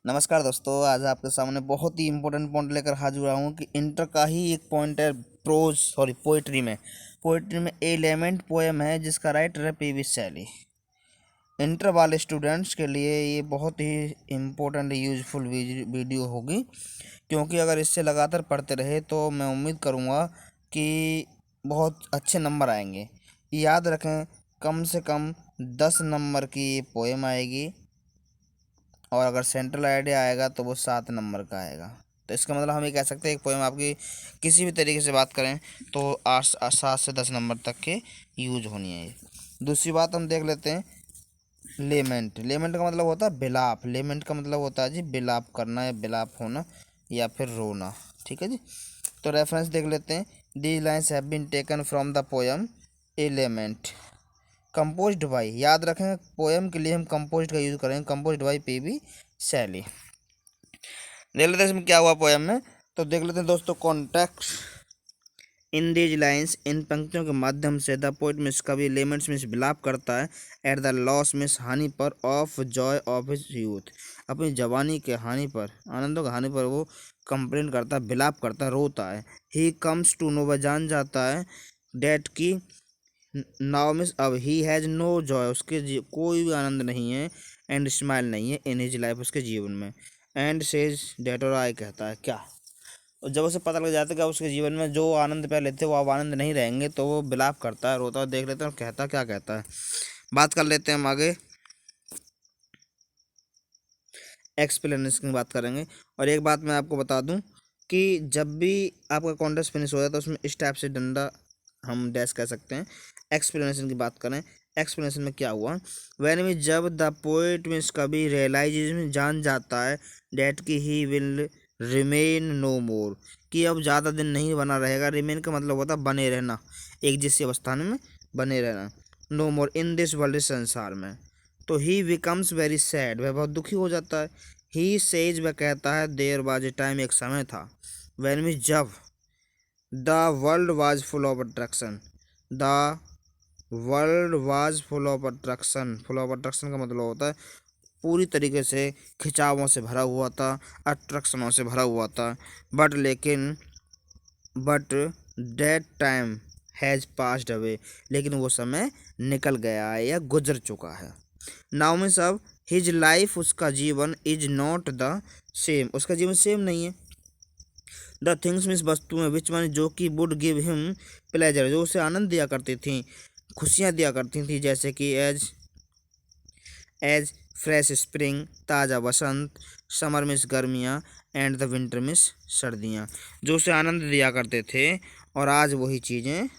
नमस्कार दोस्तों, आज आपके सामने बहुत ही इम्पोर्टेंट पॉइंट लेकर हाजिर हुआ हूँ कि इंटर का ही एक पॉइंट है। पोइट्री में एलिमेंट पोएम है जिसका राइटर है पी वी शैली। इंटर वाले स्टूडेंट्स के लिए ये बहुत ही इम्पोर्टेंट यूजफुल वीडियो होगी, क्योंकि अगर इससे लगातार पढ़ते रहे तो मैं उम्मीद करूँगा कि बहुत अच्छे नंबर आएंगे। याद रखें, कम से कम 10 नंबर की ये पोएम आएगी, और अगर सेंट्रल आइडिया आएगा तो वो 7 नंबर का आएगा। तो इसका मतलब हम ये कह सकते हैं एक पोएम आपकी किसी भी तरीके से बात करें तो 7 से 10 नंबर तक के यूज होनी है। दूसरी बात हम देख लेते हैं, लेमेंट का मतलब होता है बिलाप। लेमेंट का मतलब होता है जी बिलाप करना या बिलाप होना या फिर रोना। ठीक है जी। तो रेफरेंस देख लेते हैं, the lines have been taken from the poem element composed by. याद रखें, पोएम के लिए हम कंपोज्ड का यूज़ करेंगे, कंपोज्ड बाई पी वी शैली। देख लेते हैं इसमें क्या हुआ पोएम में। तो देख लेते हैं दोस्तों, कॉन्टेक्स्ट इन दीज लाइन्स, इन पंक्तियों के माध्यम से द पोइट मिस कवि लेमेंट्स मिस विलाप करता है एट द लॉस मिस हानि पर of Joy of his youth. अपनी जवानी के हानि पर, आनंदों की हानि पर वो कंप्लेन करता है, विलाप करता है, रोता है। ही कम्स टू नो, वह जान जाता है डेट की नाउ मिस अब ही हैज़ नो जॉय, उसके कोई भी आनंद नहीं है, एंड स्माइल नहीं है इन हिज लाइफ, उसके जीवन में। एंड सेज डेट, और आय कहता है क्या। और जब उसे पता लग जाता है कि उसके जीवन में जो आनंद पहले थे वो अब आनंद नहीं रहेंगे, तो वो विलाप करता है, रोता है। देख लेते हैं और कहता क्या कहता है, बात कर लेते हैं हम आगे। एक्सप्लेनेशन की बात करेंगे। और एक बात मैं आपको बता दूं कि जब भी आपका कॉन्टेस्ट फिनिश हो जाता है तो उसमें इस टाइप से डंडा हम डैश कह सकते हैं। एक्सप्लेनेशन की बात करें, एक्सप्लेनेशन में क्या हुआ, वैन में जब द पोएट मीन्स कभी रियलाइज में जान जाता है डेट की ही विल रिमेन नो मोर, कि अब ज़्यादा दिन नहीं बना रहेगा। रिमेन का मतलब होता है बने रहना, एक जैसी अवस्था में बने रहना। No more in this world, संसार में। तो ही बिकम्स वेरी सैड, वह बहुत दुखी हो जाता है। ही सेज, वह कहता है, देयर वाज ए टाइम, एक समय था, वैन मीन्स जब the world was full of attraction, the world was full of attraction. Full of attraction का मतलब होता है पूरी तरीके से खिंचावों से भरा हुआ था, अट्रैक्शनों से भरा हुआ था। बट लेकिन but that time has passed away, लेकिन वो समय निकल गया है या गुजर चुका है। नाउ मीन्स अब हिज लाइफ, उसका जीवन, इज नॉट द सेम, उसका जीवन सेम नहीं है। द थिंग्स मीन्स वस्तुएं, विच वन जो कि वुड गिव हिम प्लेजर, जो उसे आनंद दिया करती थी, खुशियाँ दिया करती थी, जैसे कि एज एज फ्रेश स्प्रिंग, ताज़ा बसंत, समर मिस गर्मियाँ, एंड द विंटर मिस सर्दियाँ, जो उसे आनंद दिया करते थे। और आज वही चीज़ें,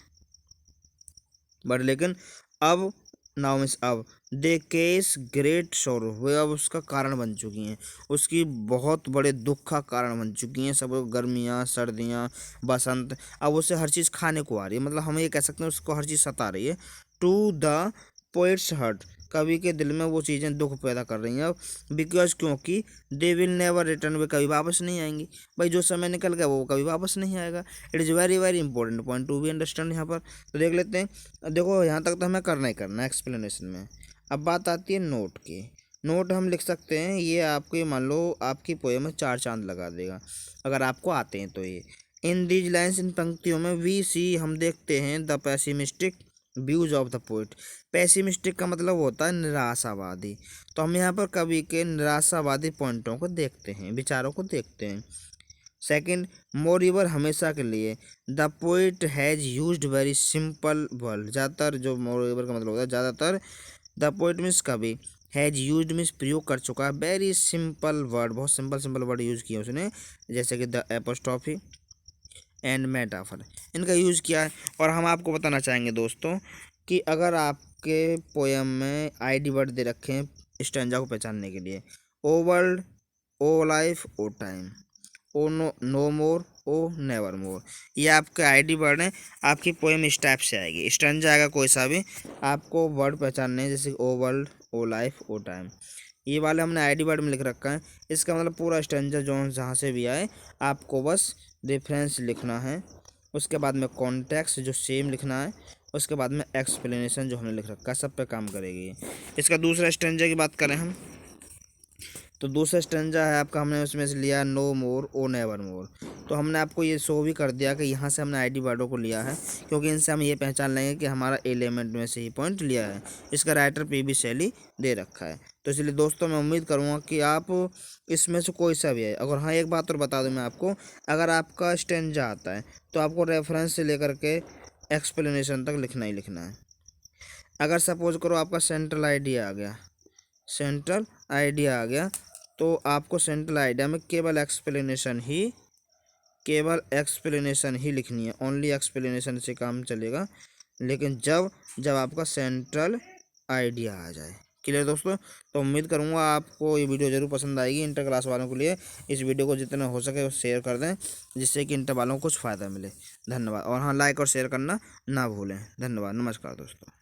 बट लेकिन अब, नाउ मिस अब, दे केस ग्रेट सोरो, वे अब उसका कारण बन चुकी हैं, उसकी बहुत बड़े दुख का कारण बन चुकी हैं। सब गर्मियाँ, सर्दियाँ, बसंत, अब उसे हर चीज़ खाने को आ रही है, मतलब हम ये कह सकते हैं उसको हर चीज़ सता रही है। टू द पोइट्स हर्ट, कवि के दिल में वो चीज़ें दुख पैदा कर रही हैं अब। बिकॉज, क्योंकि दे विल नेवर रिटर्न, वे कभी वापस नहीं आएंगी। भाई जो समय निकल गया वो कभी वापस नहीं आएगा। It is very very important point to be understand यहाँ पर। तो देख लेते हैं, देखो यहाँ तक तो हमें करना ही करना है एक्सप्लेनेशन में। अब बात आती है नोट की। नोट हम लिख सकते हैं, ये आपके मान लो आपकी पोएम में 4 चांद लगा देगा अगर आपको आते हैं तो। ये इन दीज लाइन्स, इन पंक्तियों में वी सी, हम देखते हैं the pessimistic views of the poet. Pessimistic का मतलब होता है निराशावादी, तो हम यहाँ पर कवि के निराशावादी पॉइंटों को देखते हैं, विचारों को देखते हैं। सेकंड, मोर एवर, हमेशा के लिए, the poet has used very simple word, ज़्यादातर, जो मोर एवर का मतलब होता है ज़्यादातर, द पोइट मीन्स कवि, हैज़ यूज्ड मीन्स प्रयोग कर चुका है, वेरी सिंपल वर्ड, बहुत सिंपल सिंपल वर्ड यूज़ किए उसने, जैसे कि द एपोस्ट्रॉफी एंड मेटाफर, इनका यूज़ किया है। और हम आपको बताना चाहेंगे दोस्तों कि अगर आपके पोएम में आईडी वर्ड दे रखे हैं स्टैंजा को पहचानने के लिए, ओ वर्ल्ड, ओ लाइफ, ओ टाइम, ओ नो, नो मोर, ओ नेवर मोर, ये आपके आईडी वर्ड हैं। आपकी पोएम इस टाइप से आएगी, स्टैंजा आएगा कोई सा भी, आपको वर्ड पहचानने हैं, जैसे ओ वर्ल्ड, ओ लाइफ, ओ टाइम, ये वाले हमने आईडी वर्ड में लिख रखा है। इसका मतलब पूरा स्टैंजा जो जहाँ से भी आए आपको बस रेफरेंस लिखना है, उसके बाद में कॉन्टेक्स्ट जो सेम लिखना है, उसके बाद में एक्सप्लेनेशन जो हमने लिख रखा है, सब पे काम करेगी। इसका दूसरा स्टैंजा की बात करें हम, तो दूसरा स्टेंजा है आपका, हमने उसमें से लिया नो मोर ओ नेवर मोर। तो हमने आपको ये शो भी कर दिया कि यहाँ से हमने आईडी वर्डों को लिया है, क्योंकि इनसे हम ये पहचान लेंगे कि हमारा एलिमेंट में से ही पॉइंट लिया है। इसका राइटर पीबी शैली दे रखा है। तो इसलिए दोस्तों मैं उम्मीद करूँगा कि आप इसमें से कोई सा भी है। अगर हाँ एक बात और बता दूँ मैं आपको, अगर आपका स्टेंजा आता है तो आपको रेफरेंस से लेकर के एक्सप्लेनेशन तक लिखना ही लिखना है। अगर सपोज करो आपका सेंट्रल आइडिया आ गया, सेंट्रल आइडिया आ गया, तो आपको सेंट्रल आइडिया में केवल एक्सप्लेनेशन ही लिखनी है। ओनली एक्सप्लेनेशन से काम चलेगा, लेकिन जब जब आपका सेंट्रल आइडिया आ जाए। क्लियर दोस्तों? तो उम्मीद करूँगा आपको ये वीडियो ज़रूर पसंद आएगी। इंटर क्लास वालों के लिए इस वीडियो को जितना हो सके शेयर कर दें, जिससे कि इंटर वालों को कुछ फ़ायदा मिले। धन्यवाद। और हाँ, लाइक और शेयर करना ना भूलें। धन्यवाद। नमस्कार दोस्तों।